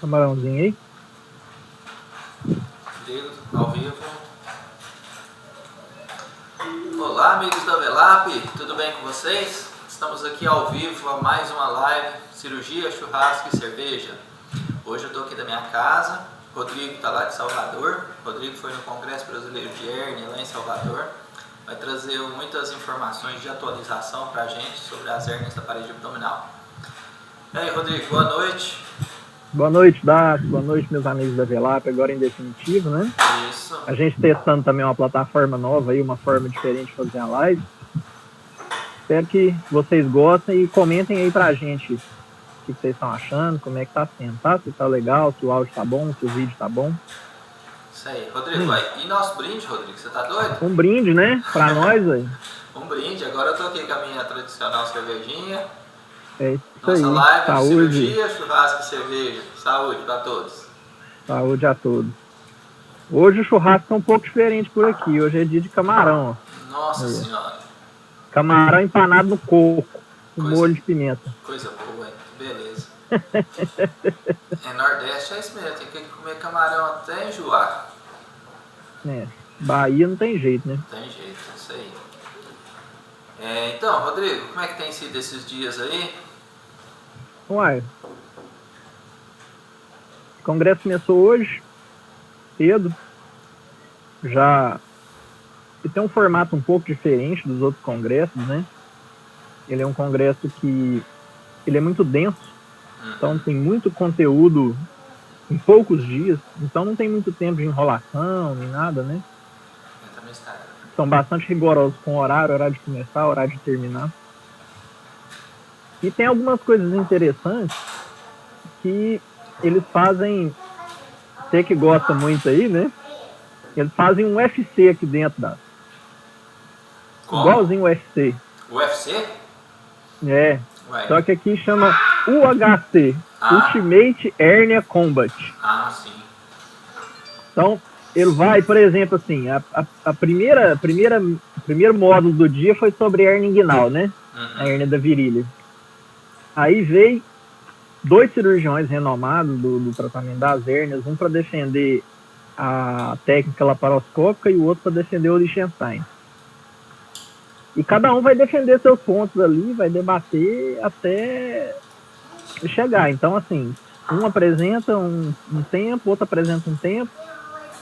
Camarãozinho aí. Ao vivo. Olá, amigos da Velap, tudo bem com vocês? Estamos aqui ao vivo a mais uma live, cirurgia, churrasco e cerveja. Hoje eu estou aqui da minha casa, Rodrigo está lá de Salvador. Rodrigo foi no Congresso Brasileiro de Hérnia lá em Salvador. Vai trazer muitas informações de atualização para a gente sobre as hérnias da parede abdominal. E aí, Rodrigo, boa noite. Boa noite, Dácio. Boa noite, meus amigos da Velap, agora em definitivo, né? Isso. A gente testando também uma plataforma nova aí, uma forma diferente de fazer a live. Espero que vocês gostem e comentem aí pra gente o que vocês estão achando, como é que tá sendo, tá? Se tá legal, se o áudio tá bom, se o vídeo tá bom. Isso aí. Rodrigo, e nosso brinde, Rodrigo? Você tá doido? Um brinde, né? Pra nós, aí. Um brinde. Agora eu tô aqui com a minha tradicional cervejinha. É isso Nossa aí. live, Saúde. cirurgia, churrasco e cerveja. Saúde pra todos. Saúde a todos. Hoje o churrasco tá um pouco diferente por aqui. Hoje é dia de camarão, ó. Nossa senhora. Camarão empanado no coco, com molho de pimenta. Coisa boa, hein? Beleza. Nordeste é isso mesmo, tem que comer camarão até enjoar. Bahia não tem jeito, né? Não tem jeito, é isso aí. Então, Rodrigo, como é que tem sido esses dias aí? Uai, o congresso começou hoje, cedo. Já e tem um formato um pouco diferente dos outros congressos, né? Ele é um congresso que ele é muito denso, então tem muito conteúdo em poucos dias, então não tem muito tempo de enrolação nem nada, né? São bastante rigorosos com horário de começar, horário de terminar. E tem algumas coisas interessantes que eles fazem, você que gosta muito aí, né? Eles fazem um UFC aqui dentro da... Igualzinho o UFC. UFC? É. Ué. Só que aqui chama UHC, Ultimate Hernia Combat. Ah, sim. Então, ele vai, por exemplo, assim, primeiro módulo do dia foi sobre hernia inguinal, né? A hernia da virilha. Aí veio 2 cirurgiões renomados do tratamento das hérnias, um para defender a técnica laparoscópica e o outro para defender o Liechtenstein. E cada um vai defender seus pontos ali, vai debater até chegar. Então, assim, um apresenta um tempo, outro apresenta um tempo,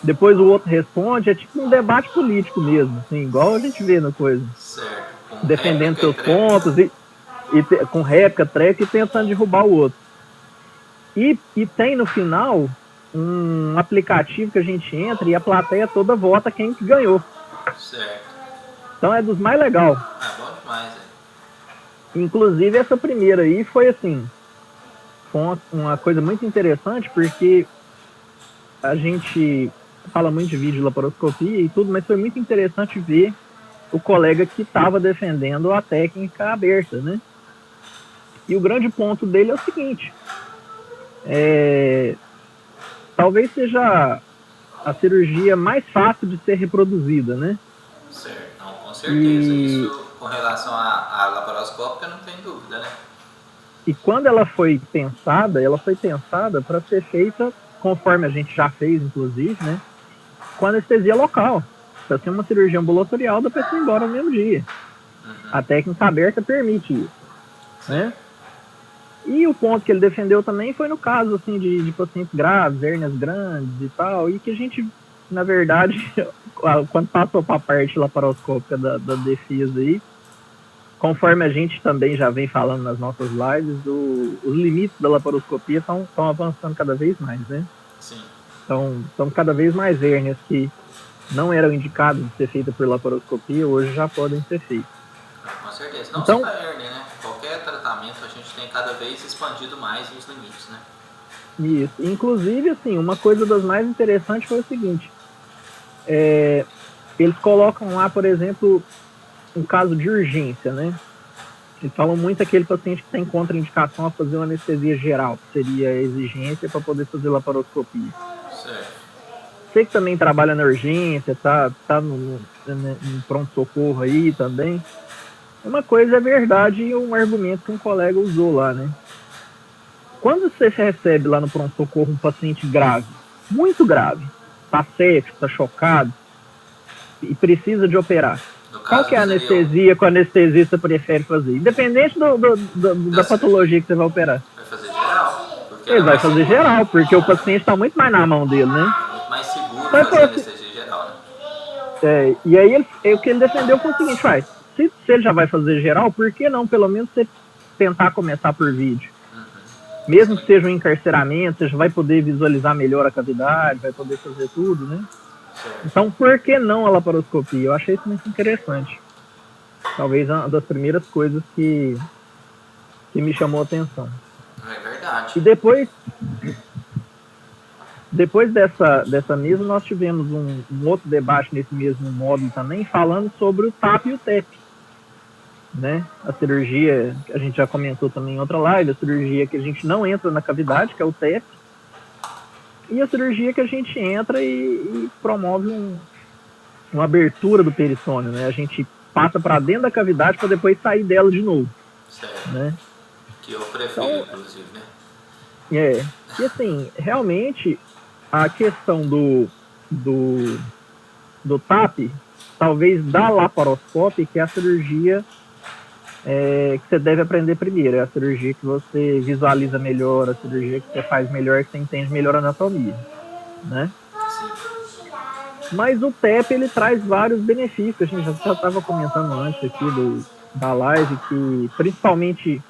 depois o outro responde. É tipo um debate político mesmo, assim, igual a gente vê na coisa. Certo. Defendendo seus pontos, e com réplica, treca e tentando derrubar o outro. E tem no final um aplicativo que a gente entra e a plateia toda vota quem que ganhou. Certo. Então é dos mais legais. Bom demais, Inclusive essa primeira aí foi assim, foi uma coisa muito interessante, porque a gente fala muito de vídeo de laparoscopia e tudo, mas foi muito interessante ver o colega que estava defendendo a técnica aberta, né? E o grande ponto dele é o seguinte, talvez seja a cirurgia mais fácil de ser reproduzida, né? Certo, não, com certeza. Isso com relação à laparoscópica não tem dúvida, né? E quando ela foi pensada para ser feita, conforme a gente já fez, inclusive, né? Com anestesia local. Para ser uma cirurgia ambulatorial da pessoa ir embora no mesmo dia. A técnica aberta permite isso, né? E o ponto que ele defendeu também foi no caso, assim, de pacientes graves, hérnias grandes e tal, e que a gente, na verdade, quando passou para a parte laparoscópica da defesa aí, conforme a gente também já vem falando nas nossas lives, os limites da laparoscopia estão avançando cada vez mais, né? Sim. Então, são cada vez mais hérnias que não eram indicadas de ser feitas por laparoscopia, hoje já podem ser feitas. Com certeza. Não só a hérnia, né? Qualquer tratamento a gente tem cada vez expandido mais os limites, né? Isso. Inclusive, assim, uma coisa das mais interessantes foi o seguinte. Eles colocam lá, por exemplo, um caso de urgência, né? Eles falam muito aquele paciente que tem contraindicação a fazer uma anestesia geral, que seria a exigência para poder fazer laparoscopia. Certo. Você que também trabalha na urgência, tá no pronto-socorro aí também. Uma coisa é verdade e um argumento que um colega usou lá, né? quando você recebe lá no pronto-socorro um paciente grave, muito grave, está séptico, está chocado e precisa de operar, qual que é a anestesia que o anestesista prefere fazer? Independente da patologia que você vai operar. Vai fazer geral? Ele vai fazer geral, porque o paciente está muito mais na mão dele, né? É muito mais seguro fazer anestesia geral, né? E aí o que ele defendeu foi o seguinte, se ele já vai fazer geral, por que não pelo menos você tentar começar por vídeo? Mesmo que seja um encarceramento, você já vai poder visualizar melhor a cavidade, vai poder fazer tudo, né? Então, por que não a laparoscopia? Eu achei isso muito interessante. Talvez uma das primeiras coisas que me chamou a atenção. É verdade. E depois dessa mesma, nós tivemos um outro debate nesse mesmo módulo também, falando sobre o TAP e o TEP. Né? A cirurgia, que a gente já comentou também em outra live, a cirurgia que a gente não entra na cavidade, que é o TEP, e a cirurgia que a gente entra e promove uma abertura do peritônio, né? A gente passa para dentro da cavidade para depois sair dela de novo. Certo. Né? Que eu prefiro, então, inclusive, né? E assim, realmente, a questão do TAP, talvez da laparoscópia, que é a cirurgia que você deve aprender primeiro. É a cirurgia que você visualiza melhor, a cirurgia que você faz melhor, que você entende melhor a anatomia, né? Mas o TEP, ele traz vários benefícios. A gente já estava comentando antes aqui da live, que principalmente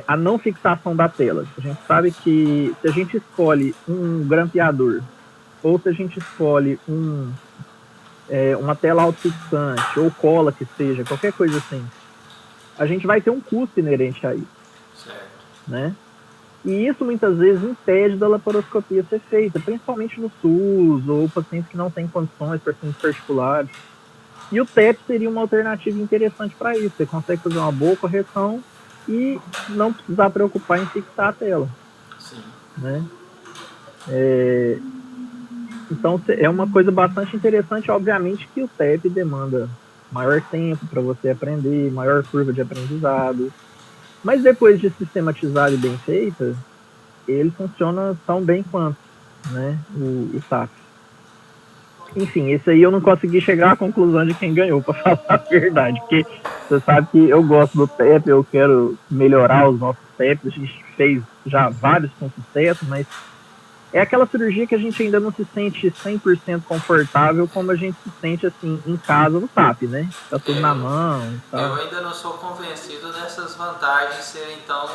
a não fixação da tela. A gente sabe que se a gente escolhe um grampeador, ou se a gente escolhe uma tela autofixante, ou cola que seja, qualquer coisa assim, a gente vai ter um custo inerente a isso. Certo. Né? E isso muitas vezes impede da laparoscopia ser feita, principalmente no SUS, ou pacientes que não têm condições, pacientes particulares. E o TEP seria uma alternativa interessante para isso. Você consegue fazer uma boa correção e não precisar preocupar em fixar a tela. Sim. Né? Então é uma coisa bastante interessante. Obviamente que o TEP demanda maior tempo para você aprender, maior curva de aprendizado, mas depois de sistematizado e bem feita, ele funciona tão bem quanto, né, o TAP. Enfim, esse aí eu não consegui chegar à conclusão de quem ganhou, para falar a verdade, porque você sabe que eu gosto do TEP, eu quero melhorar os nossos TEPs, a gente fez já vários com sucesso, mas é aquela cirurgia que a gente ainda não se sente 100% confortável como a gente se sente assim em casa no TAP, né? Tá tudo na mão. Tá. Eu ainda não sou convencido dessas vantagens serem tão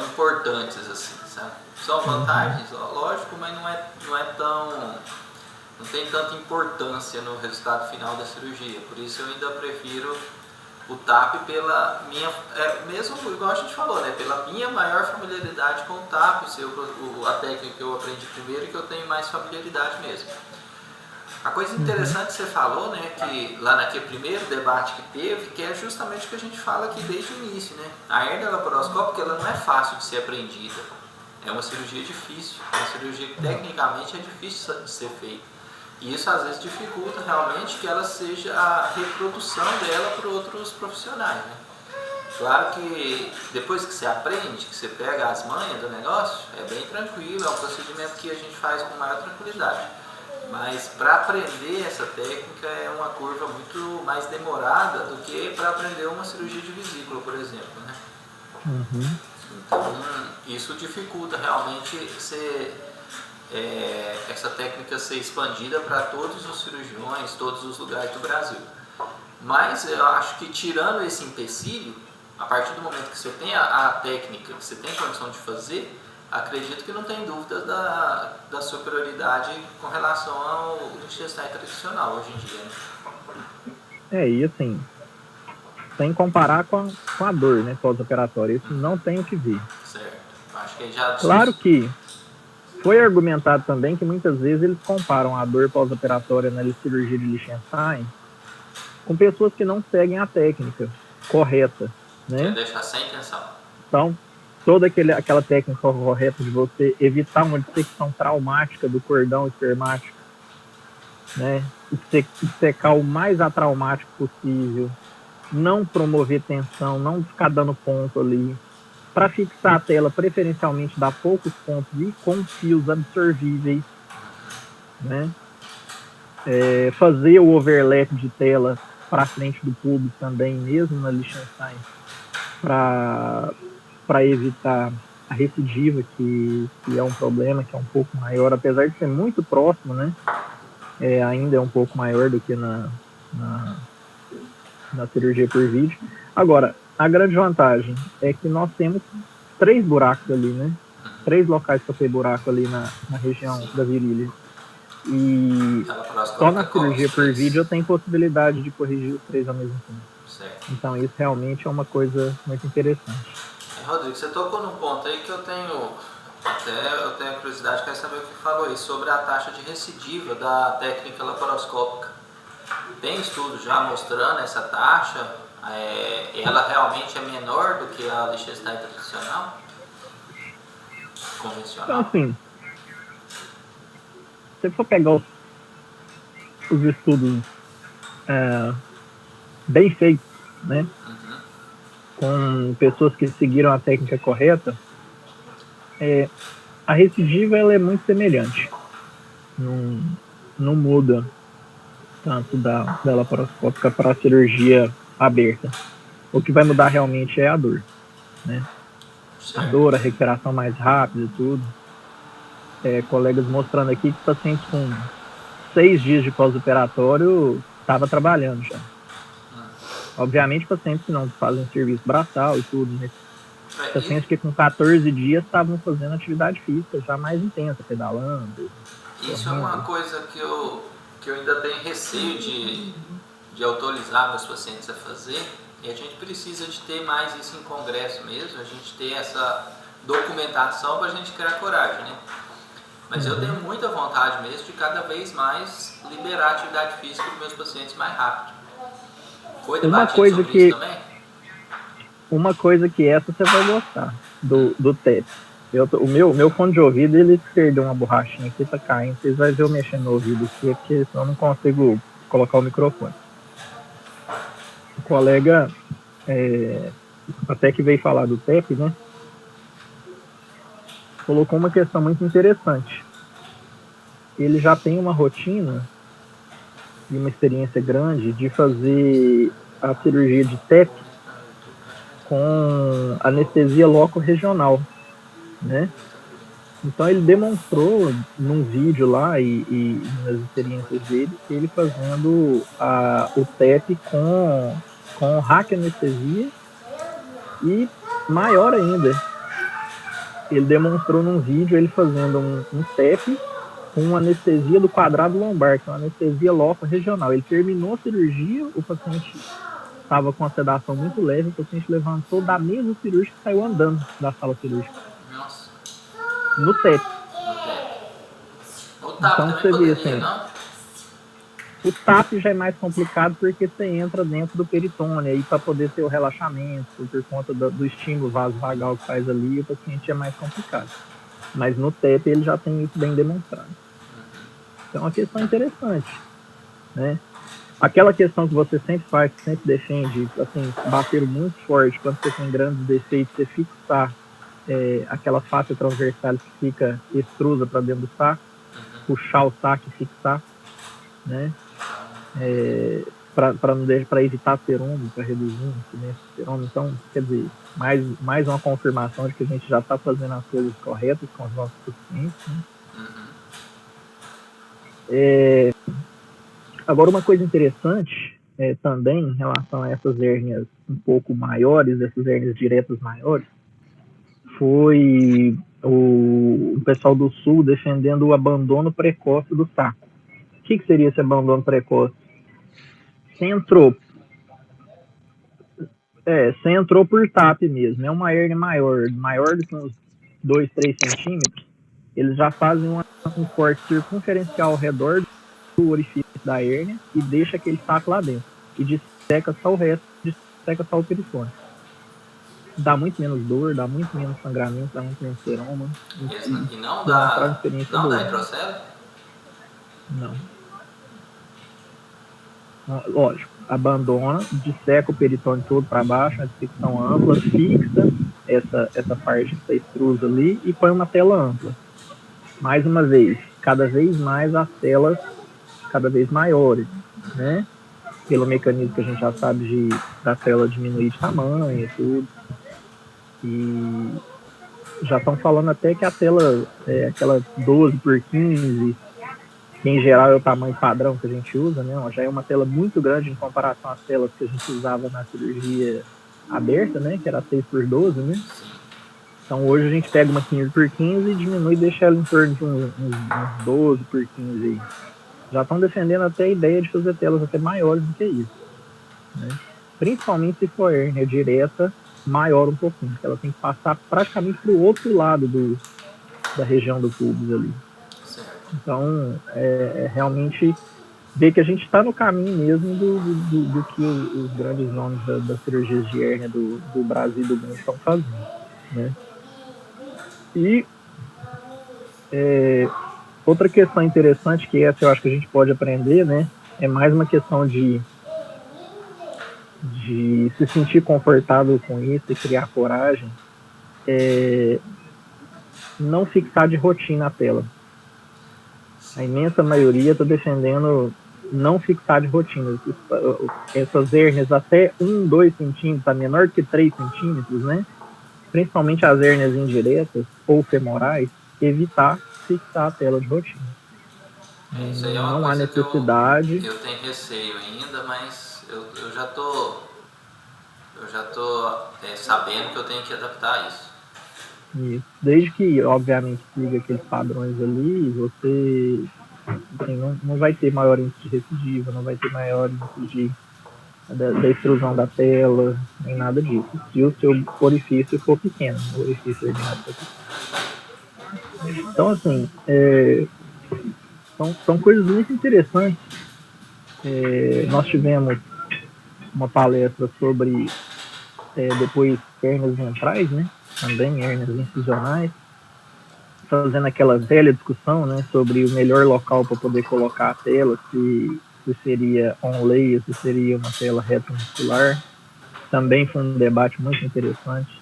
importantes assim, sabe? São vantagens, lógico, mas não é tão... não tem tanta importância no resultado final da cirurgia. Por isso eu ainda prefiro o TAP pela minha, mesmo igual a gente falou, né, pela minha maior familiaridade com o TAP, a técnica que eu aprendi primeiro e que eu tenho mais familiaridade mesmo. A coisa interessante que você falou, né, que lá naquele primeiro debate que teve, que é justamente o que a gente fala aqui desde o início, né, a hérnia laparoscópica, ela não é fácil de ser aprendida, é uma cirurgia difícil, é uma cirurgia que tecnicamente é difícil de ser feita. E isso às vezes dificulta realmente que ela seja a reprodução dela por outros profissionais, né? Claro que depois que você aprende, que você pega as manhas do negócio, é bem tranquilo, é um procedimento que a gente faz com maior tranquilidade. Mas para aprender essa técnica é uma curva muito mais demorada do que para aprender uma cirurgia de vesícula, por exemplo, né? Então isso dificulta realmente essa técnica ser expandida para todos os cirurgiões, todos os lugares do Brasil. Mas eu acho que tirando esse empecilho, a partir do momento que você tem a técnica, que você tem condição de fazer, acredito que não tem dúvida da superioridade com relação ao intestino tradicional hoje em dia. Né? E assim, sem comparar com a dor, né, pós-operatória, isso não tem o que ver. Certo. Acho que já... Claro que foi argumentado também que muitas vezes eles comparam a dor pós-operatória na cirurgia de Liechtenstein com pessoas que não seguem a técnica correta, né? Quer deixar sem intenção. Então, toda aquela técnica correta de você evitar uma dissecção traumática do cordão espermático, né? Secar o mais atraumático possível, não promover tensão, não ficar dando ponto ali, Para fixar a tela, preferencialmente dá poucos pontos e com fios absorvíveis, né? Fazer o overlap de tela para frente do público também, mesmo na Liechtenstein, para evitar a recidiva, que é um problema que é um pouco maior, apesar de ser muito próximo, né? Ainda é um pouco maior do que na cirurgia por vídeo. Agora, a grande vantagem é que nós temos 3 buracos ali, né? 3 locais para ter buraco ali na região da virilha. E só na cirurgia por vídeo eu tenho possibilidade de corrigir os 3 ao mesmo tempo. Certo. Então isso realmente é uma coisa muito interessante. Rodrigo, você tocou num ponto aí que eu tenho curiosidade, quero saber o que falou aí sobre a taxa de recidiva da técnica laparoscópica. Tem estudos já mostrando essa taxa? Ela realmente é menor do que a Liechtenstein tradicional? Convencional? Então, assim, se você for pegar os estudos bem feitos, né? Com pessoas que seguiram a técnica correta, a recidiva ela é muito semelhante. Não muda tanto da laparoscópica para a cirurgia aberta. O que vai mudar realmente é a dor, né? A dor, a recuperação mais rápida e tudo. Colegas mostrando aqui que pacientes com 6 dias de pós-operatório estava trabalhando já. Obviamente pacientes que não fazem serviço braçal e tudo, né? Pacientes que com 14 dias estavam fazendo atividade física já mais intensa, pedalando. Isso é uma coisa que eu ainda tenho receio de autorizar meus pacientes a fazer, e a gente precisa de ter mais isso em congresso mesmo, a gente ter essa documentação para a gente criar coragem, né? Mas eu tenho muita vontade mesmo de cada vez mais liberar a atividade física para os meus pacientes mais rápido. Foi debatido sobre isso também? Uma coisa que essa você vai gostar, do TEP. O meu fone de ouvido, ele perdeu uma borrachinha aqui, tá caindo. Vocês vão ver eu mexendo no ouvido aqui, porque senão eu não consigo colocar o microfone. O colega, até que veio falar do TEP, né? Colocou uma questão muito interessante. Ele já tem uma rotina e uma experiência grande de fazer a cirurgia de TEP com anestesia loco-regional, né? Então ele demonstrou num vídeo lá e nas experiências dele, ele fazendo o TEP com hack anestesia e maior ainda. Ele demonstrou num vídeo ele fazendo um TEP com anestesia do quadrado lombar, que é uma anestesia loco-regional. Ele terminou a cirurgia, o paciente estava com a sedação muito leve, o paciente levantou da mesa cirúrgica e saiu andando da sala cirúrgica. Nossa. No TEP. O TAP então você vê assim, não? O TAP já é mais complicado porque você entra dentro do peritônio aí para poder ter o relaxamento, por conta do estímulo vasovagal que faz ali, o paciente é mais complicado. Mas no TEP ele já tem isso bem demonstrado. Então é uma questão interessante, né? Aquela questão que você sempre faz, que sempre defende, assim, bater muito forte quando você tem grandes defeitos, você fixar aquela face transversal que fica extrusa para dentro do saco, puxar o saco e fixar, né? Para evitar serômetro, para reduzir o incidência de serômetro. Então, quer dizer, mais uma confirmação de que a gente já está fazendo as coisas corretas com os nossos pacientes, né? Agora, uma coisa interessante também em relação a essas hérnias um pouco maiores, essas hérnias diretas maiores, foi o pessoal do Sul defendendo o abandono precoce do saco. O que seria esse abandono precoce? Você entrou por TAP mesmo, é uma hérnia maior do que uns 2, 3 centímetros, eles já fazem um corte circunferencial ao redor do orifício da hérnia e deixa aquele saco lá dentro. E disseca só o resto, disseca só o peritônio. Dá muito menos dor, dá muito menos sangramento, dá muito menos seroma. E não dá hidrocele? Não. Lógico, abandona, disseca o peritônio todo para baixo, uma dissecção ampla, fixa, essa parte que você extrusa ali e põe uma tela ampla. Mais uma vez, cada vez mais as telas cada vez maiores, né? Pelo mecanismo que a gente já sabe da tela diminuir de tamanho e tudo. E já estão falando até que a tela é aquela 12 por 15, que em geral é o tamanho padrão que a gente usa, né? Já é uma tela muito grande em comparação às telas que a gente usava na cirurgia aberta, né? Que era 6 por 12, né? Então hoje a gente pega uma 15 por 15 e diminui e deixa ela em torno de uns 12 por 15 aí. Já estão defendendo até a ideia de fazer telas até maiores do que isso, né? Principalmente se for hérnia direta, maior um pouquinho, porque ela tem que passar praticamente para o outro lado da região do pubis ali. Então, realmente ver que a gente está no caminho mesmo do que os grandes nomes das cirurgias de hérnia do Brasil e do mundo estão fazendo, né? E outra questão interessante, que essa eu acho que a gente pode aprender, né? É mais uma questão de se sentir confortável com isso e criar coragem. Não fixar de rotina a tela. A imensa maioria está defendendo não fixar de rotina. Essas hérnias até 1, 2 centímetros, a menor que 3 centímetros, né? Principalmente as hérnias indiretas ou femorais, evitar fixar a tela de rotina. Isso aí é uma não coisa há necessidade. Que eu tenho receio ainda, mas eu já tô sabendo que eu tenho que adaptar isso. Isso. Desde que, obviamente, siga aqueles padrões ali, você assim, não vai ter maior índice de recidiva, não vai ter maior índice da extrusão da tela, nem nada disso. Se o seu orifício for pequeno, o orifício ordinário for pequeno. Então, assim, são coisas muito interessantes. Nós tivemos uma palestra sobre depois hérnias ventrais, né? Também hérnias incisionais, fazendo aquela velha discussão, né, sobre o melhor local para poder colocar a tela, se seria on-lay, se seria uma tela retromuscular. Também foi um debate muito interessante.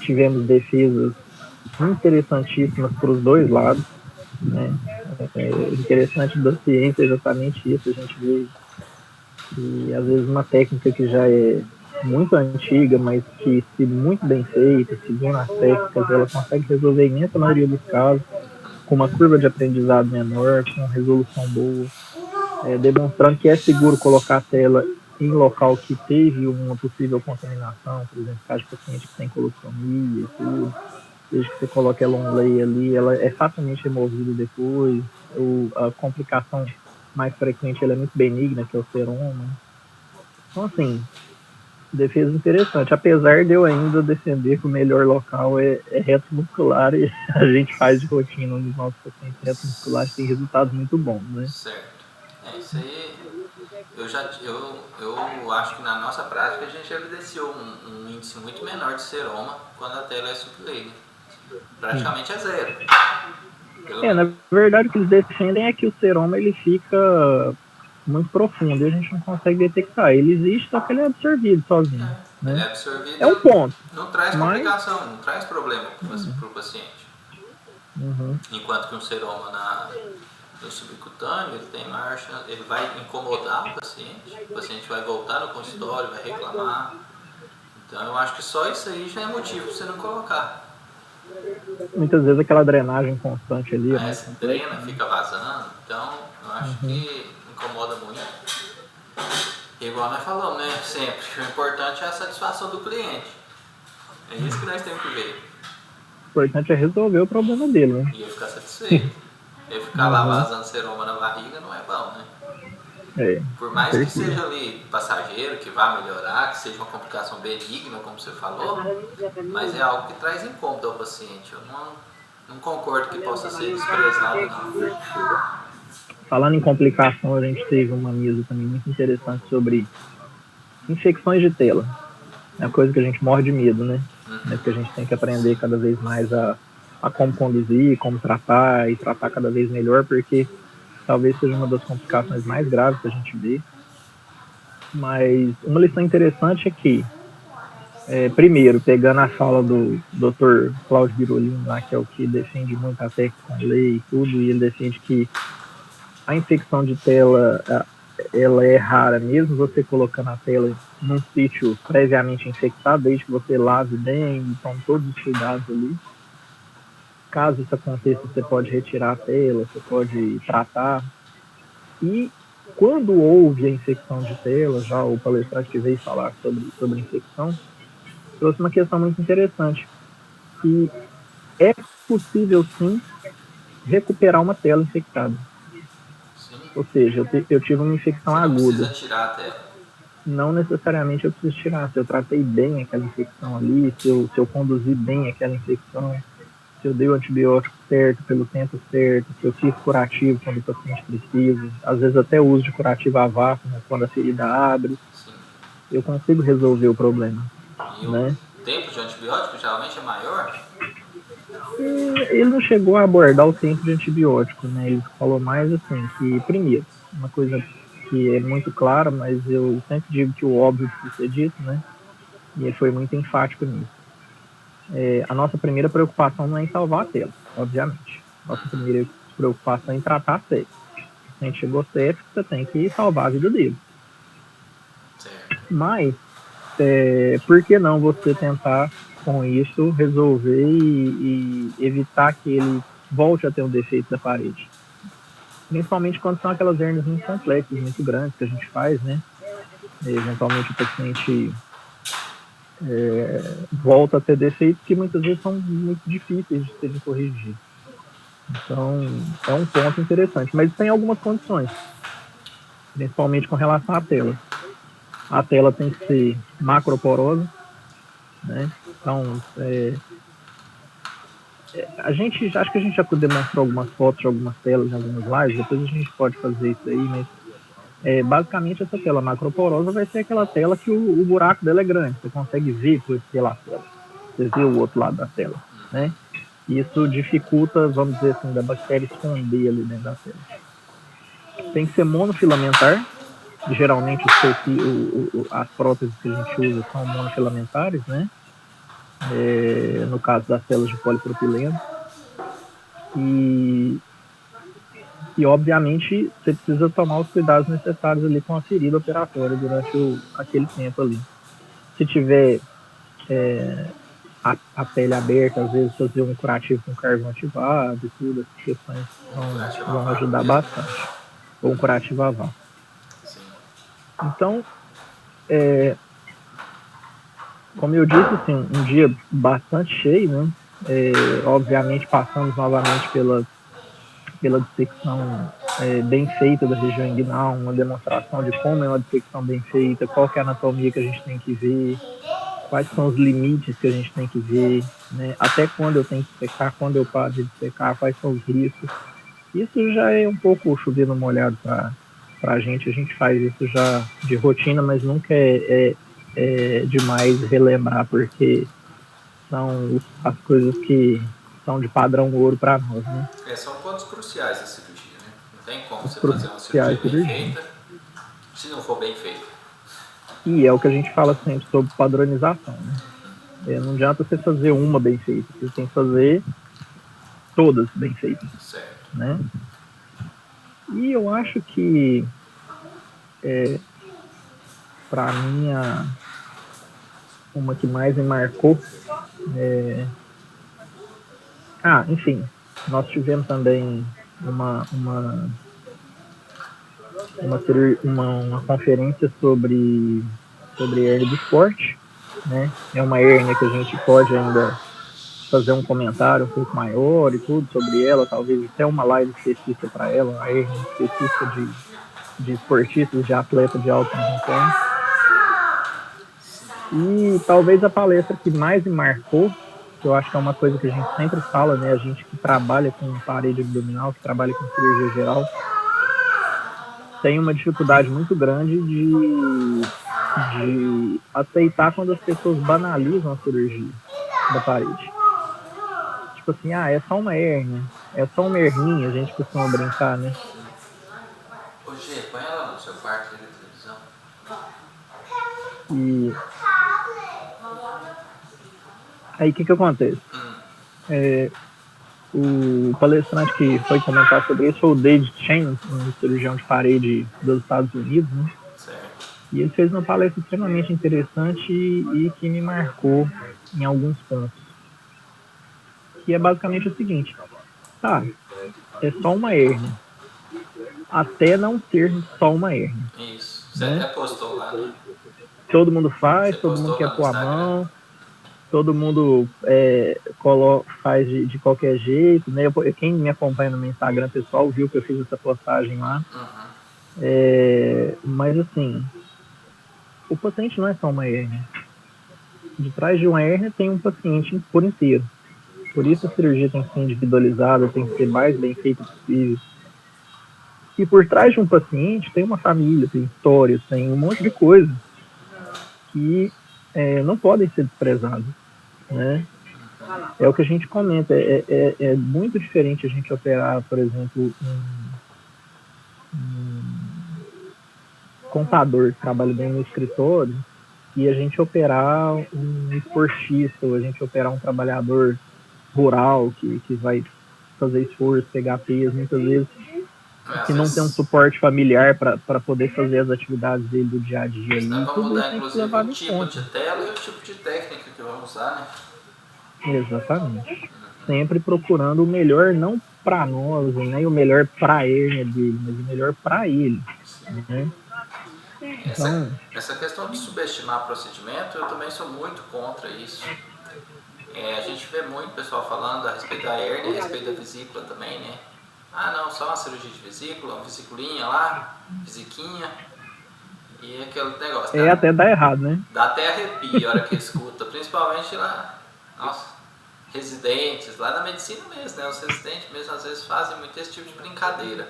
Tivemos defesas interessantíssimas para os dois lados, né? Interessante da ciência é exatamente isso. A gente vê que às vezes uma técnica que já é muito antiga, mas que, se muito bem feita, seguindo as técnicas, ela consegue resolver a imensa maioria dos casos, com uma curva de aprendizado menor, com resolução boa, demonstrando que é seguro colocar a tela em local que teve uma possível contaminação, por exemplo, caso de paciente que tem colostomia e tudo. Desde que você coloque ela on-lay ali, ela é facilmente removida depois. A complicação mais frequente ela é muito benigna, que é o seroma. Então, assim, defesa interessante. Apesar de eu ainda defender que o melhor local é retromuscular, e a gente faz de rotina nos nossos pacientes retromusculares, tem resultados muito bons, né? Certo. Isso aí, eu acho que na nossa prática a gente evidenciou um índice muito menor de seroma quando a tela é sublei. Praticamente é zero. Na verdade, o que eles defendem é que o seroma ele fica muito profundo e a gente não consegue detectar. Ele existe, só que ele é absorvido sozinho. Né? Ele é absorvido. É um ponto. Não traz complicação, não traz problema para o paciente. Enquanto que um seroma no subcutâneo, ele tem marcha, ele vai incomodar o paciente vai voltar no consultório, vai reclamar. Então eu acho que só isso aí já é motivo para você não colocar. Muitas vezes aquela drenagem constante ali. Essa drena, fica vazando, então eu acho que incomoda muito. Igual nós falamos, né? Sempre, o importante é a satisfação do cliente. É isso que nós temos que ver. O importante é resolver o problema dele, né? E ele ficar satisfeito. Ele ficar lá vazando seroma na barriga não é bom, né? Por mais que seja ali passageiro, que vá melhorar, que seja uma complicação benigna, como você falou, mas é algo que traz incômodo ao paciente. Eu não concordo que possa ser desprezado, não. Falando em complicação, a gente teve uma mesa também muito interessante sobre infecções de tela. É uma coisa que a gente morre de medo, né? Que a gente tem que aprender cada vez mais a como conduzir, como tratar e tratar cada vez melhor, porque talvez seja uma das complicações mais graves que a gente vê. Mas uma lição interessante é que Primeiro, pegando a fala do Dr. Cláudio Birolin, lá, que é o que defende muito a técnica com lei e tudo, e ele defende que a infecção de tela ela é rara, mesmo você colocando a tela num sítio previamente infectado, desde que você lave bem e tome todos os cuidados ali. Caso isso aconteça, você pode retirar a tela, você pode tratar. E quando houve a infecção de tela, já o palestrante que veio falar sobre a infecção, trouxe uma questão muito interessante, que é possível sim recuperar uma tela infectada. Sim. Ou seja, eu tive uma infecção Você não aguda. precisa tirar a tela. Não necessariamente eu preciso tirar. Se eu tratei bem aquela infecção ali, se eu conduzi bem aquela infecção, se eu dei o antibiótico certo, pelo tempo certo, se eu fiz curativo quando o paciente precisa, às vezes até uso de curativo a vácuo, né, quando a ferida abre, Sim. eu consigo resolver o problema. E Né? o tempo de antibiótico geralmente é maior? Ele não chegou a abordar o tempo de antibiótico, né? Ele falou mais assim, que primeiro, uma coisa que é muito clara, mas eu sempre digo que o óbvio precisa ser dito, né? E ele foi muito enfático nisso. A nossa primeira preocupação não é em salvar a tela, obviamente. Nossa primeira preocupação é em tratar a sepse. Se a gente chegou sepse, você tem que salvar a vida dele. Certo. Mas, por que não você tentar, com isso, resolver e evitar que ele volte a ter um defeito da parede? Principalmente quando são aquelas hérnias muito complexas, muito grandes que a gente faz, né? Eventualmente o paciente volta a ter defeitos que muitas vezes são muito difíceis de serem corrigidos. Então, é um ponto interessante. Mas tem algumas condições, principalmente com relação à tela. A tela tem que ser macroporosa, né? Então, acho que a gente já demonstrou algumas fotos de algumas telas em algumas lives, depois a gente pode fazer isso aí, mas basicamente essa tela macroporosa vai ser aquela tela que o buraco dela é grande, você consegue ver pela tela, você vê o outro lado da tela, né? Isso dificulta, vamos dizer assim, da bactéria esconder ali dentro da tela. Tem que ser monofilamentar, geralmente as próteses que a gente usa são monofilamentares, né? No caso das telas de polipropileno. E obviamente você precisa tomar os cuidados necessários ali com a ferida operatória durante aquele tempo ali. Se tiver a pele aberta, às vezes fazer um curativo com carvão ativado e tudo, essas questões vão ajudar bastante. Ou um curativo a vácuo. Então, como eu disse, assim, um dia bastante cheio, né? Obviamente passamos novamente pela dissecção bem feita da região inguinal, uma demonstração de como é uma dissecção bem feita, qual que é a anatomia que a gente tem que ver, quais são os limites que a gente tem que ver, né? Até quando eu tenho que secar, quando eu paro de secar, quais são os riscos. Isso já é um pouco chover no molhado para a gente faz isso já de rotina, mas nunca é demais relembrar, porque são as coisas que são de padrão ouro para nós, né? São pontos cruciais da cirurgia, né? Não tem como Os você fazer uma cirurgia bem cirurgia. feita se não for bem feita. E é o que a gente fala sempre sobre padronização, né? Não adianta você fazer uma bem feita, você tem que fazer todas bem feitas, certo, né? E eu acho que para mim uma que mais me marcou enfim, nós tivemos também uma conferência sobre hérnia do esporte, né? É uma hérnia que a gente pode ainda fazer um comentário um pouco maior e tudo sobre ela, talvez até uma live específica para ela, a hérnia específica de esportistas, de atleta de alto desempenho. E talvez a palestra que mais me marcou, que eu acho que é uma coisa que a gente sempre fala, né? A gente que trabalha com parede abdominal, que trabalha com cirurgia geral, tem uma dificuldade muito grande de aceitar quando as pessoas banalizam a cirurgia da parede. Tipo assim, é só uma hérnia, é só uma herninha, a gente costuma brincar, né? Ô Gê, põe ela no seu quarto de televisão. E Aí o que acontece? O palestrante que foi comentar sobre isso foi o David Chen, um cirurgião de parede dos Estados Unidos, né? Certo. E ele fez uma palestra extremamente interessante e que me marcou em alguns pontos. Que é basicamente o seguinte: tá, é só uma hérnia. Até não ser só uma hérnia. Isso. Você até postou lá, né? Todo mundo faz, Você todo mundo postou quer lá no pôr a Instagram. mão, todo mundo faz de qualquer jeito, né? Quem me acompanha no meu Instagram pessoal viu que eu fiz essa postagem lá. Mas assim, o paciente não é só uma hérnia. De trás de uma hérnia tem um paciente por inteiro. Por isso a cirurgia tem que ser individualizada, tem que ser mais bem feita possível. E por trás de um paciente tem uma família, tem história, tem um monte de coisa que não podem ser desprezadas, né? É o que a gente comenta, é muito diferente a gente operar, por exemplo, um contador que trabalha bem no escritório e a gente operar um esportista, ou a gente operar um trabalhador rural que vai fazer esforço, pegar peso, muitas vezes que não tem um suporte familiar para poder fazer as atividades dele do dia a dia. Isso dá E para tudo mudar, isso tem que ser inclusive, levado o em tipo conta. de tela e o tipo de técnica que vamos usar, né? Exatamente. Sempre procurando o melhor, não para nós, né? O melhor para a hérnia dele, mas o melhor para ele. Né? Essa questão de subestimar procedimento, eu também sou muito contra isso. A gente vê muito pessoal falando a respeito da hérnia, a respeito da vesícula também, né? Ah, não, só uma cirurgia de vesícula, uma vesiculinha lá, vesiquinha, e aquele negócio. Até dá errado, né? Dá até arrepio a hora que escuta, principalmente lá, nossa, residentes, lá na medicina mesmo, né? Os residentes mesmo às vezes fazem muito esse tipo de brincadeira.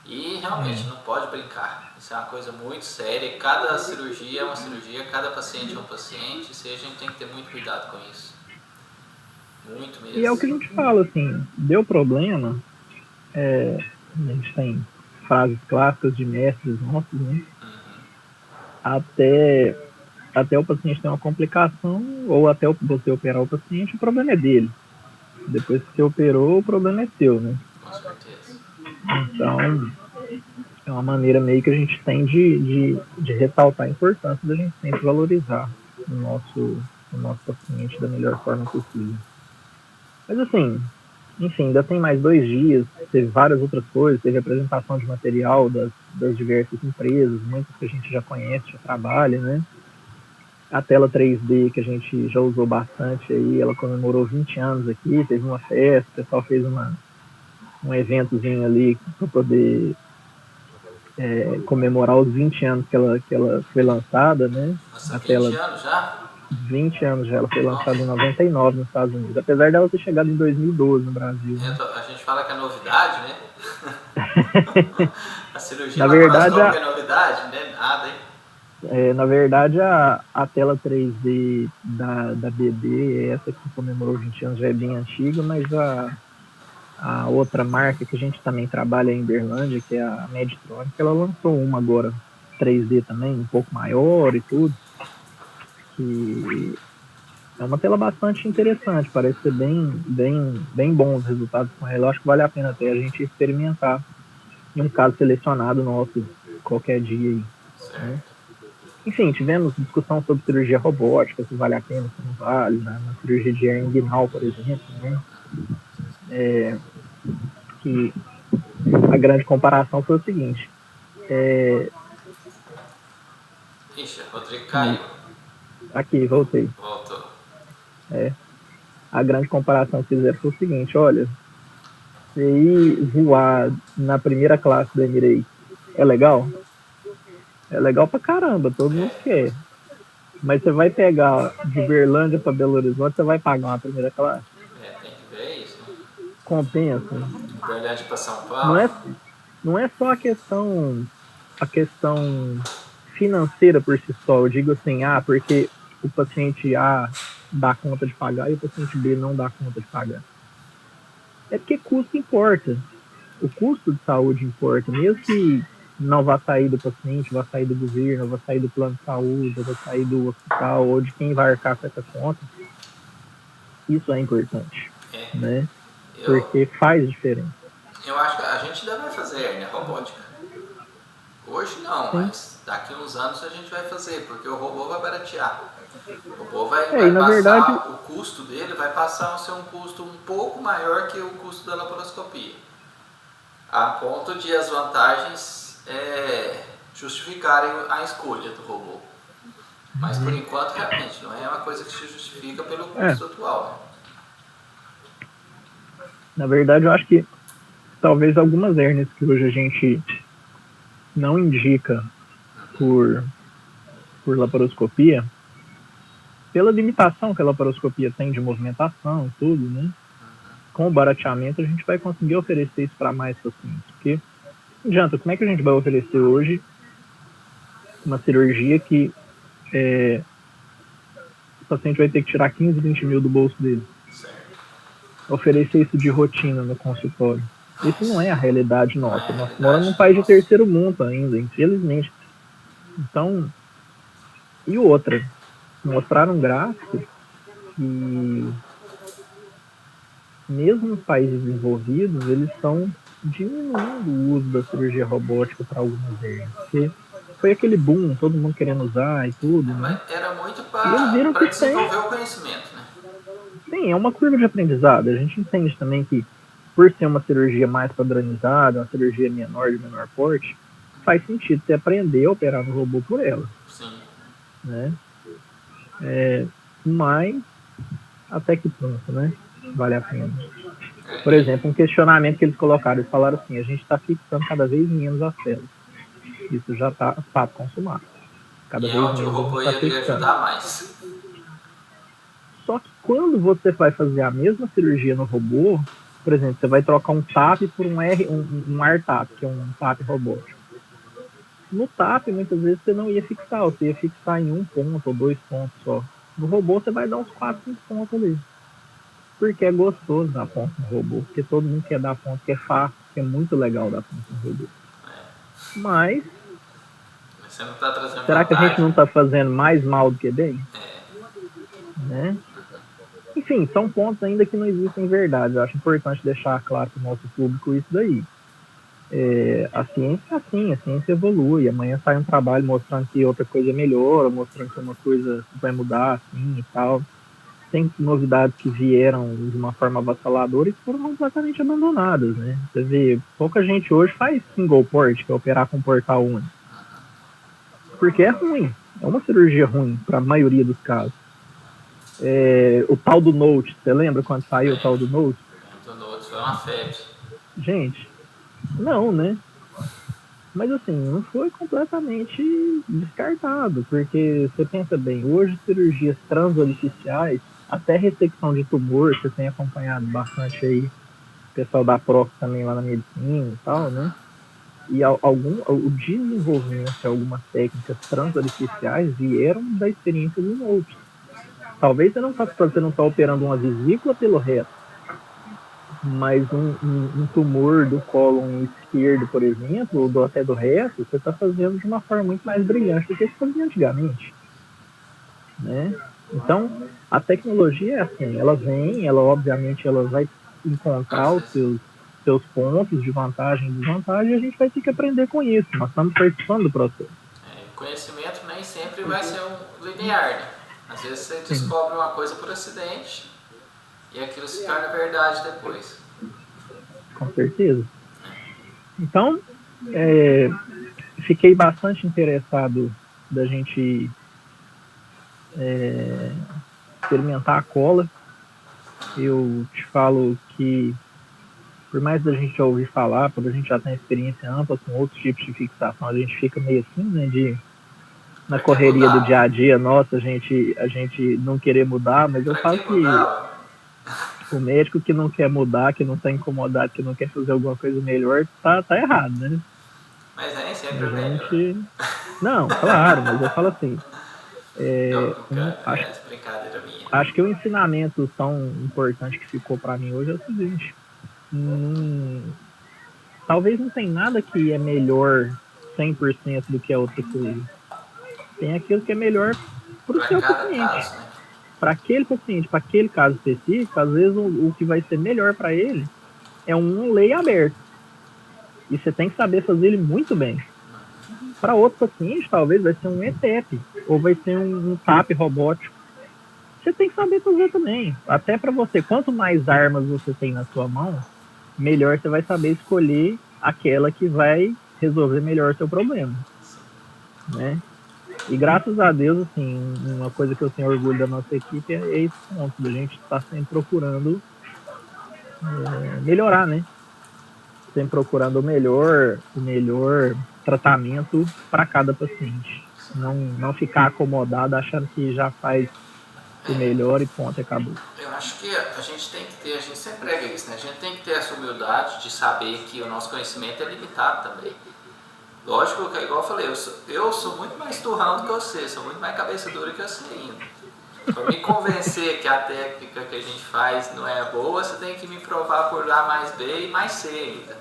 E realmente não pode brincar. Isso é uma coisa muito séria. Cada cirurgia é uma cirurgia, cada paciente é um paciente. Isso aí a gente tem que ter muito cuidado com isso. Muito mesmo. E é o que a gente fala, assim, deu problema. A gente tem frases clássicas de mestres nossos, né? Até o paciente ter uma complicação, ou até você operar o paciente, o problema é dele. Depois que você operou, o problema é seu, né? Com certeza. Então, é uma maneira meio que a gente tem de ressaltar a importância da gente sempre valorizar o nosso paciente da melhor forma possível. Mas assim, enfim, ainda tem mais 2 dias, teve várias outras coisas, teve apresentação de material das diversas empresas, muitas que a gente já conhece, já trabalha, né? A tela 3D que a gente já usou bastante aí, ela comemorou 20 anos aqui, teve uma festa, o pessoal fez um eventozinho ali para poder comemorar os 20 anos que ela foi lançada, né? Nossa, 20 anos já? 20 anos já, ela foi lançada em 99 nos Estados Unidos, apesar dela ter chegado em 2012 no Brasil. Né? A gente fala que é novidade, né? A cirurgia na verdade, é novidade, né? Nada, hein? Na verdade, a tela 3D da BD, essa que comemorou 20 anos, já é bem antiga, mas a outra marca que a gente também trabalha em Berlândia, que é a Medtronic, ela lançou uma agora 3D também, um pouco maior e tudo, que é uma tela bastante interessante, parece ser bem bom os resultados com ela. Eu acho que vale a pena até a gente experimentar em um caso selecionado nosso qualquer dia aí. Né? Enfim, tivemos discussão sobre cirurgia robótica, se vale a pena, se não vale, na cirurgia de hernia inguinal, por exemplo, né? Que a grande comparação foi o seguinte. Ixi, Rodrigo caiu. Aqui, voltei. Voltou. A grande comparação que fizeram foi o seguinte, olha, você ir voar na primeira classe do Emirates é legal? É legal pra caramba, todo mundo quer. Mas você vai pegar de Berlândia para Belo Horizonte, você vai pagar uma primeira classe? Tem que ver isso. Compensa. Berlândia para São Paulo. Não é só a questão financeira por si só. Eu digo assim, porque o paciente A dá conta de pagar e o paciente B não dá conta de pagar. É porque custo importa. O custo de saúde importa, mesmo que não vá sair do paciente, vá sair do governo, vá sair do plano de saúde, vá sair do hospital, ou de quem vai arcar com essa conta. Isso é importante, É. né? Porque faz diferença. Eu acho que a gente ainda vai fazer hérnia robótica. Hoje não, Sim. mas daqui uns anos a gente vai fazer, porque o robô vai baratear. O robô vai na passar, verdade, o custo dele vai passar a ser um custo um pouco maior que o custo da laparoscopia. A ponto de as vantagens justificarem a escolha do robô. Mas por enquanto, realmente, não é uma coisa que se justifica pelo custo atual. Né? Na verdade, eu acho que talvez algumas hérnias que hoje a gente não indica por laparoscopia, pela limitação que a laparoscopia tem de movimentação e tudo, né? Com o barateamento a gente vai conseguir oferecer isso para mais pacientes. Porque não adianta, como é que a gente vai oferecer hoje uma cirurgia que o paciente vai ter que tirar 15, 20 mil do bolso dele? Oferecer isso de rotina no consultório. Isso não é a realidade nossa. Nós moramos num país de terceiro mundo ainda, infelizmente. Então, e outra, mostraram um gráfico que mesmo nos países desenvolvidos, eles estão diminuindo o uso da cirurgia robótica para algumas hérnias. Porque foi aquele boom, todo mundo querendo usar e tudo, né? Mas era muito E eles viram para que desenvolver o conhecimento, né? Sim, é uma curva de aprendizado. A gente entende também que, por ser uma cirurgia mais padronizada, uma cirurgia menor, de menor porte, faz sentido você aprender a operar no robô por ela. Sim. Né? Mas, até que ponto, né? Vale a pena. Por exemplo, um questionamento que eles colocaram, eles falaram assim, a gente está fixando cada vez menos as células. Isso já está fato consumado. Cada vez menos o robô a gente está fixando. Ajudar mais. Só que quando você vai fazer a mesma cirurgia no robô, por exemplo, você vai trocar um TAP por um ARTAP, que é um TAP robótico. No TAP, muitas vezes você não ia fixar, você ia fixar em um ponto ou 2 pontos só. No robô, você vai dar uns 4, 5 pontos ali. Porque é gostoso dar ponto no robô, porque todo mundo quer dar ponto, que é fácil, que é muito legal dar ponto no robô. Mas você não tá trazendo será vantagem. Que a gente não está fazendo mais mal do que bem? Né? Enfim, são pontos ainda que não existem verdades. Eu acho importante deixar claro para o nosso público isso daí. A ciência é assim, a ciência evolui. Amanhã sai um trabalho mostrando que outra coisa melhora, mostrando que uma coisa vai mudar assim e tal. Tem novidades que vieram de uma forma avassaladora e foram completamente abandonadas, né? Você vê, pouca gente hoje faz single port, que é operar com portal único. Porque é ruim, é uma cirurgia ruim para a maioria dos casos. O tal do Note, você lembra quando saiu o tal do Note? O Note foi uma febre. Gente, não, né? Mas assim, não foi completamente descartado, porque você pensa bem, hoje cirurgias transorificiais, até ressecção de tumor, você tem acompanhado bastante aí, o pessoal da PROF também lá na medicina e tal, né? E o desenvolvimento de algumas técnicas transorificiais vieram da experiência do Note. Talvez você não está operando uma vesícula pelo reto, mas um tumor do cólon esquerdo, por exemplo, ou até do reto, você está fazendo de uma forma muito mais brilhante do que se fazia antigamente. Né? Então, a tecnologia é assim, ela vem, obviamente ela vai encontrar os seus pontos de vantagem e desvantagem e a gente vai ter que aprender com isso. Nós estamos participando do processo. Conhecimento nem sempre vai ser linear, né? Às vezes você descobre uma coisa por acidente e aquilo se torna verdade depois. Com certeza. Então, fiquei bastante interessado da gente experimentar a cola. Eu te falo que, por mais da gente já ouvir falar, quando a gente já tem experiência ampla com outros tipos de fixação, a gente fica meio assim, né, na correria do dia a dia, nossa, a gente não querer mudar, mas eu falo que o médico que não quer mudar, que não está incomodado, que não quer fazer alguma coisa melhor, tá errado, né? Mas nem sempre é melhor. Não, claro, mas eu falo assim, acho que o ensinamento tão importante que ficou para mim hoje é o seguinte, talvez não tem nada que é melhor 100% do que a outra coisa. Tem aquilo que é melhor para o seu paciente. para aquele paciente, para aquele caso específico, às vezes o que vai ser melhor para ele é um lei aberto. E você tem que saber fazer ele muito bem. Para outro paciente, talvez vai ser um ETEP, ou vai ser um TAP robótico. Você tem que saber fazer também. Até para você, quanto mais armas você tem na sua mão, melhor você vai saber escolher aquela que vai resolver melhor o seu problema, né? E graças a Deus, assim, uma coisa que eu tenho orgulho da nossa equipe é esse ponto, da gente estar sempre procurando melhorar, né? Sempre procurando o melhor tratamento para cada paciente. Não ficar acomodado achando que já faz o melhor e ponto, acabou. Eu acho que a gente tem que ter, a gente sempre prega isso, né? A gente tem que ter essa humildade de saber que o nosso conhecimento é limitado também. Lógico que, igual eu falei, eu sou muito mais turrão do que você, sou muito mais cabeça dura que você ainda. Para me convencer que a técnica que a gente faz não é boa, você tem que me provar por A mais B e mais C ainda.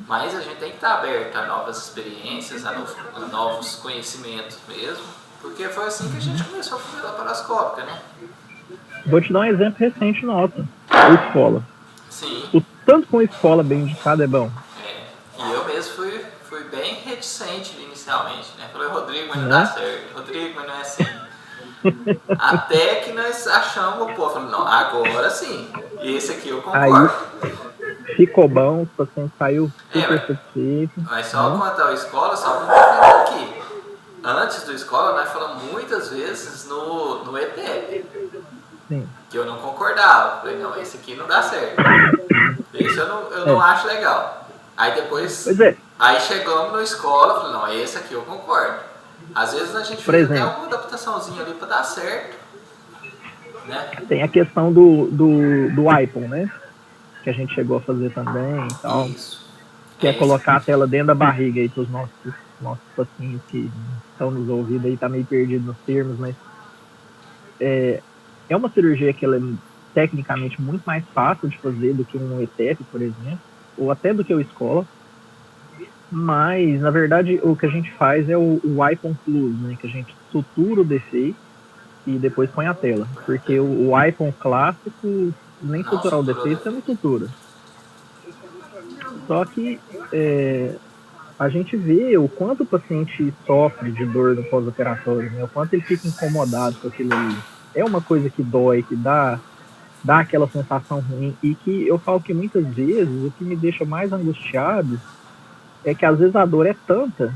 Mas a gente tem que estar aberto a novas experiências, a novos conhecimentos mesmo, porque foi assim que a gente começou a fazer a laparoscópica, né? Vou te dar um exemplo recente nosso, a escola. Sim. O tanto com a escola bem indicada é bom. E eu mesmo fui bem reticente inicialmente, né? Falei, Rodrigo, mas não dá certo. Rodrigo, mas não é assim. Até que nós achamos o povo. Falei, não, agora sim. E esse aqui eu concordo. Aí, ficou bom, o paciente saiu super satisfeito. Mas só quanto à escola, só vou defender aqui. Antes do escola, nós falamos muitas vezes no ETEP. Sim. Que eu não concordava. Falei, não, esse aqui não dá certo. Esse eu não acho legal. Aí depois, aí chegamos na escola, falei, não, esse aqui eu concordo. Às vezes a gente fez até uma adaptaçãozinha ali para dar certo, né? Tem a questão do iPhone, né? Que a gente chegou a fazer também e tal. Isso. Que é colocar a tela dentro da barriga aí para os nossos pacientes que estão nos ouvindo aí, tá meio perdido nos termos, mas é uma cirurgia que ela é tecnicamente muito mais fácil de fazer do que um ETEP, por exemplo, ou até do que o escola, mas na verdade o que a gente faz é o iPhone Plus, né, que a gente sutura o defeito e depois põe a tela, porque o iPhone clássico nem suturar o defeito você não sutura. Só que a gente vê o quanto o paciente sofre de dor no pós-operatório, né, o quanto ele fica incomodado com aquilo ali. É uma coisa que dói, que dá aquela sensação ruim, e que eu falo que muitas vezes o que me deixa mais angustiado é que às vezes a dor é tanta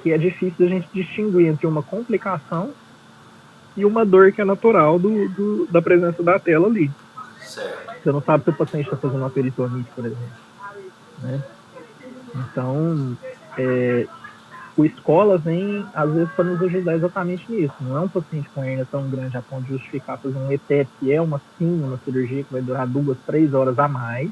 que é difícil a gente distinguir entre uma complicação e uma dor que é natural da presença da tela ali. Certo. Você não sabe se o paciente está fazendo uma peritonite, por exemplo, né? Então, o escola vem, às vezes, para nos ajudar exatamente nisso. Não é um paciente com hernia tão grande a ponto de justificar fazer um ETEP, que é uma cirurgia que vai durar 2, 3 horas a mais,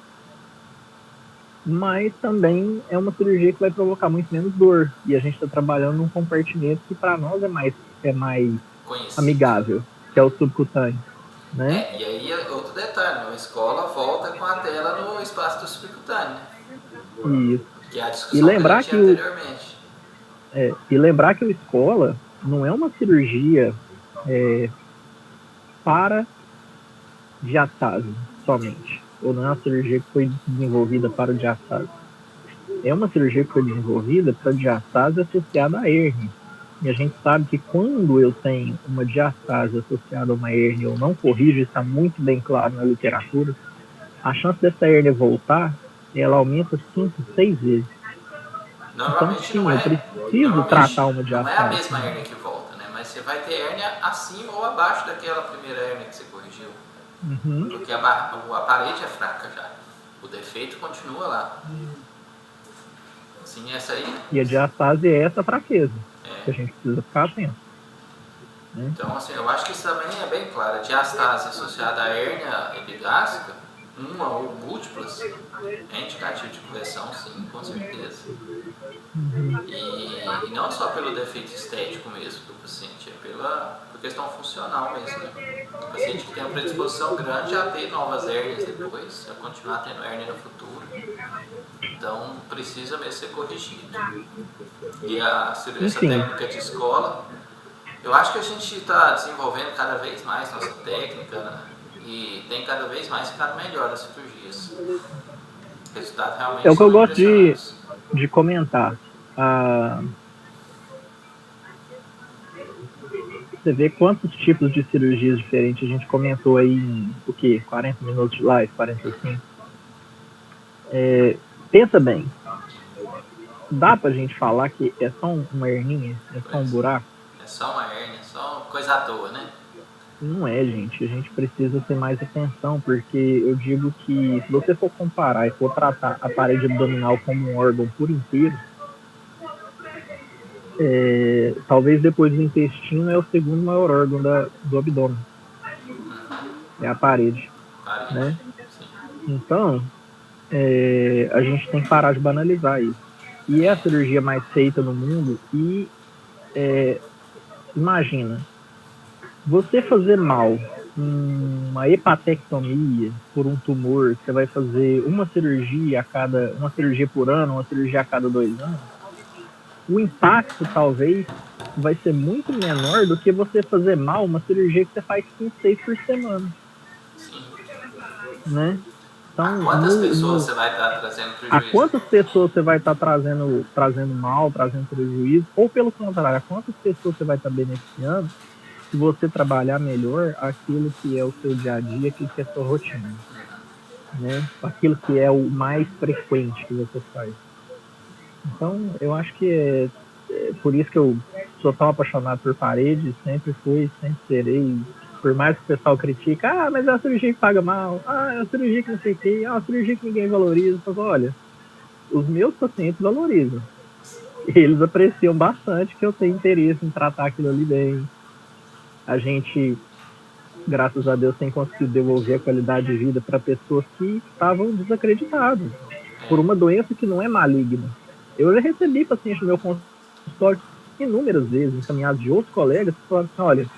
mas também é uma cirurgia que vai provocar muito menos dor. E a gente está trabalhando num compartimento que para nós é mais amigável, que é o subcutâneo, né? E aí outro detalhe, a escola volta com a tela no espaço do subcutâneo, né? Isso. Que é a discussão que a gente tinha anteriormente. E lembrar que o escola não é uma cirurgia para diastase somente, ou não é uma cirurgia que foi desenvolvida para diastase. É uma cirurgia que foi desenvolvida para diastase associada à hérnia. E a gente sabe que quando eu tenho uma diastase associada a uma hérnia, eu não corrijo, está muito bem claro na literatura, a chance dessa hérnia voltar, ela aumenta 5, 6 vezes. Normalmente então, sim, eu preciso tratar uma diastase. Não é a mesma hérnia que volta, né? Mas você vai ter hérnia acima ou abaixo daquela primeira hérnia que você corrigiu. Uhum. Porque a parede é fraca já. O defeito continua lá. Sim, essa aí. E a diastase é essa fraqueza. Que a gente precisa ficar atento. Né? Então, assim, eu acho que isso também é bem claro. A diastase associada à hérnia epigástrica, uma ou múltiplas, é indicativo de correção, sim, com certeza. E não só pelo defeito estético mesmo do paciente, é por questão funcional mesmo. Né? O paciente que tem uma predisposição grande a ter novas hérnias depois, a continuar tendo hérnia no futuro. Então, precisa mesmo ser corrigido. E essa técnica de escola, Eu acho que a gente está desenvolvendo cada vez mais nossa técnica, né? E tem cada vez mais ficado melhor as cirurgias. Os resultados realmente É o que eu são gosto impressionantes. de comentar. Você vê quantos tipos de cirurgias diferentes a gente comentou aí em, o quê? 40 minutos de live, 45? Pensa bem, dá pra gente falar que é só uma hernia, é só um buraco? É só uma hérnia, é só coisa à toa, né? Não é, gente. A gente precisa ter mais atenção, porque eu digo que se você for comparar e for tratar a parede abdominal como um órgão por inteiro, talvez depois do intestino é o segundo maior órgão do abdômen. É a parede. Né? Então, a gente tem que parar de banalizar isso. E é a cirurgia mais feita no mundo e imagina, você fazer mal uma hepatectomia por um tumor, você vai fazer uma cirurgia por ano, uma cirurgia a cada 2 anos, o impacto talvez vai ser muito menor do que você fazer mal uma cirurgia que você faz 5, 6 por semana. Sim. Né? Então, a quantas pessoas você vai estar trazendo prejuízo? A quantas pessoas você vai estar trazendo mal, trazendo prejuízo, ou pelo contrário, a quantas pessoas você vai estar beneficiando se você trabalhar melhor aquilo que é o seu dia a dia, aquilo que é a sua rotina, né? Aquilo que é o mais frequente que você faz. Então, eu acho que é por isso que eu sou tão apaixonado por paredes, sempre fui, sempre serei. Por mais que o pessoal critique, mas é uma cirurgia que paga mal, é uma cirurgia que não sei o quê, é uma cirurgia que ninguém valoriza. Eu falo, olha, os meus pacientes valorizam. Eles apreciam bastante que eu tenho interesse em tratar aquilo ali bem. A gente, graças a Deus, tem conseguido devolver a qualidade de vida para pessoas que estavam desacreditadas por uma doença que não é maligna. Eu já recebi pacientes no meu consultório inúmeras vezes, encaminhados de outros colegas, que falaram assim, olha,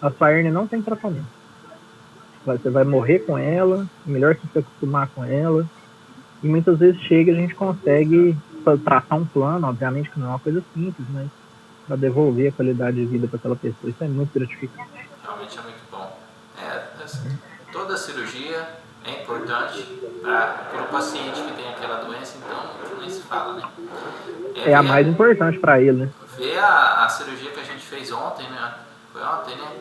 a sua hérnia não tem tratamento. Você vai morrer com ela, é melhor que se acostumar com ela. E muitas vezes chega e a gente consegue traçar um plano, obviamente que não é uma coisa simples, mas para devolver a qualidade de vida para aquela pessoa. Isso é muito gratificante. Realmente é muito bom. Toda cirurgia é importante para o paciente que tem aquela doença, então nem se fala, né? É a mais importante para ele, né? Ver a cirurgia que a gente fez ontem, né? Foi ontem, né?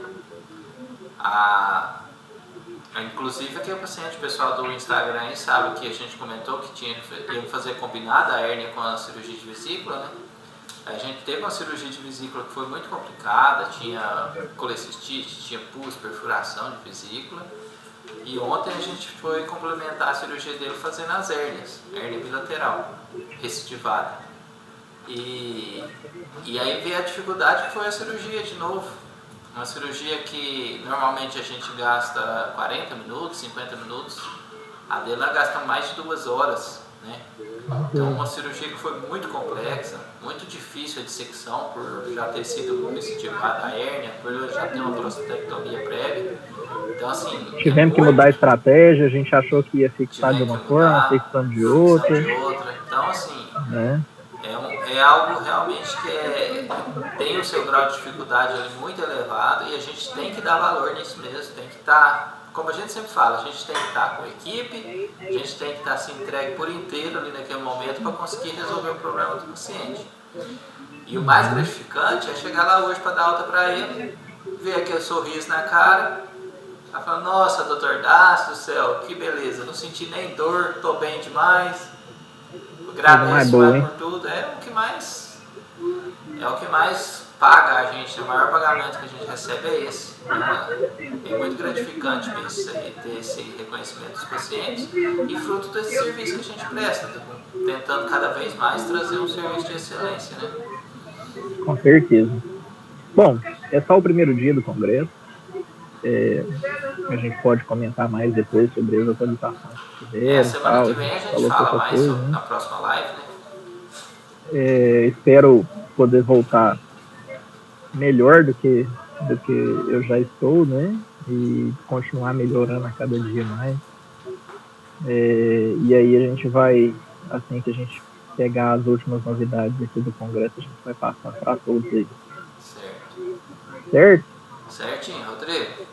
Inclusive aqui o paciente, o pessoal do Instagram aí sabe que a gente comentou que ia fazer combinada a hérnia com a cirurgia de vesícula, né? A gente teve uma cirurgia de vesícula que foi muito complicada, tinha colecistite, tinha pus, perfuração de vesícula. E ontem a gente foi complementar a cirurgia dele fazendo as hérnias, hérnia bilateral, recidivada. E aí veio a dificuldade que foi a cirurgia de novo. Uma cirurgia que normalmente a gente gasta 40 minutos, 50 minutos, a dela gasta mais de 2 horas, né? Então uma cirurgia que foi muito complexa, muito difícil a dissecção por já ter sido recidivada a hérnia, por já ter uma prostatectomia prévia. Então assim... Tivemos que mudar a estratégia, a gente achou que ia fixar de uma forma, fixando de outra. Então assim... É algo realmente que tem o seu grau de dificuldade ali muito elevado e a gente tem que dar valor nisso mesmo, tem que estar, como a gente sempre fala, a gente tem que estar com a equipe, a gente tem que estar se entregue por inteiro ali naquele momento para conseguir resolver o problema do paciente. E o mais gratificante é chegar lá hoje para dar alta para ele, ver aquele sorriso na cara, ela fala, nossa, doutor Dácio do céu, que beleza, não senti nem dor, estou bem demais. Agradeço por tudo, é o que mais paga a gente, o maior pagamento que a gente recebe é esse. É muito gratificante ter esse reconhecimento dos pacientes e fruto desse serviço que a gente presta, tentando cada vez mais trazer um serviço de excelência, né? Com certeza. Bom, é só o primeiro dia do congresso. A gente pode comentar mais depois sobre as atualizações que tiveram. Semana que vem a gente fala mais sobre na próxima live, né? Espero poder voltar melhor do que eu já estou, né? E continuar melhorando a cada dia mais. E aí a gente vai, assim que a gente pegar as últimas novidades aqui do congresso, a gente vai passar para todos aí. Certo. certo? Certinho, Rodrigo.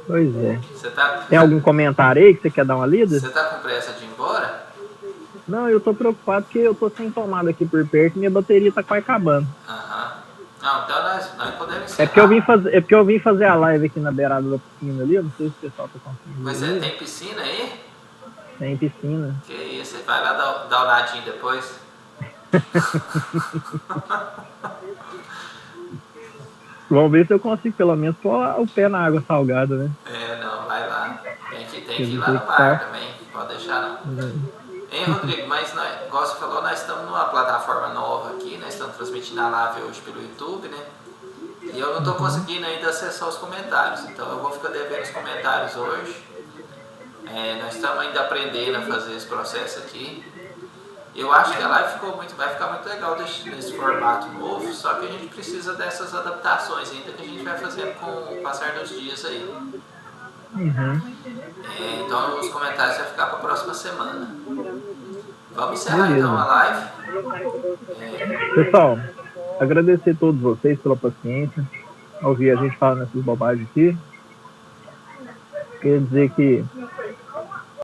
Pois é. Tá... Tem algum comentário aí que você quer dar uma lida? Você tá com pressa de ir embora? Não, eu tô preocupado porque eu tô sem tomada aqui por perto e minha bateria tá quase acabando. Aham. Não, então nós podemos encerrar. É porque eu vim fazer a live aqui na beirada da piscina ali, eu não sei se o pessoal tá conseguindo. Mas tem piscina aí? Tem piscina. Que isso, você vai lá dar o nadinho depois? Vamos ver se eu consigo pelo menos pôr o pé na água salgada, né? Não, vai lá. Tem que ir lá no bar também, pode deixar não. Hein, Rodrigo, mas igual você falou, nós estamos numa plataforma nova aqui, nós estamos transmitindo a live hoje pelo YouTube, né? E eu não estou conseguindo ainda acessar os comentários, então eu vou ficar devendo os comentários hoje. Nós estamos ainda aprendendo a fazer esse processo aqui. Eu acho que a live vai ficar muito legal nesse formato novo, só que a gente precisa dessas adaptações ainda que a gente vai fazendo com o passar dos dias aí. Então os comentários vão ficar para a próxima semana. Vamos encerrar então a live. Pessoal, agradecer a todos vocês pela paciência, ouvir a gente falando essas bobagens aqui. Queria dizer que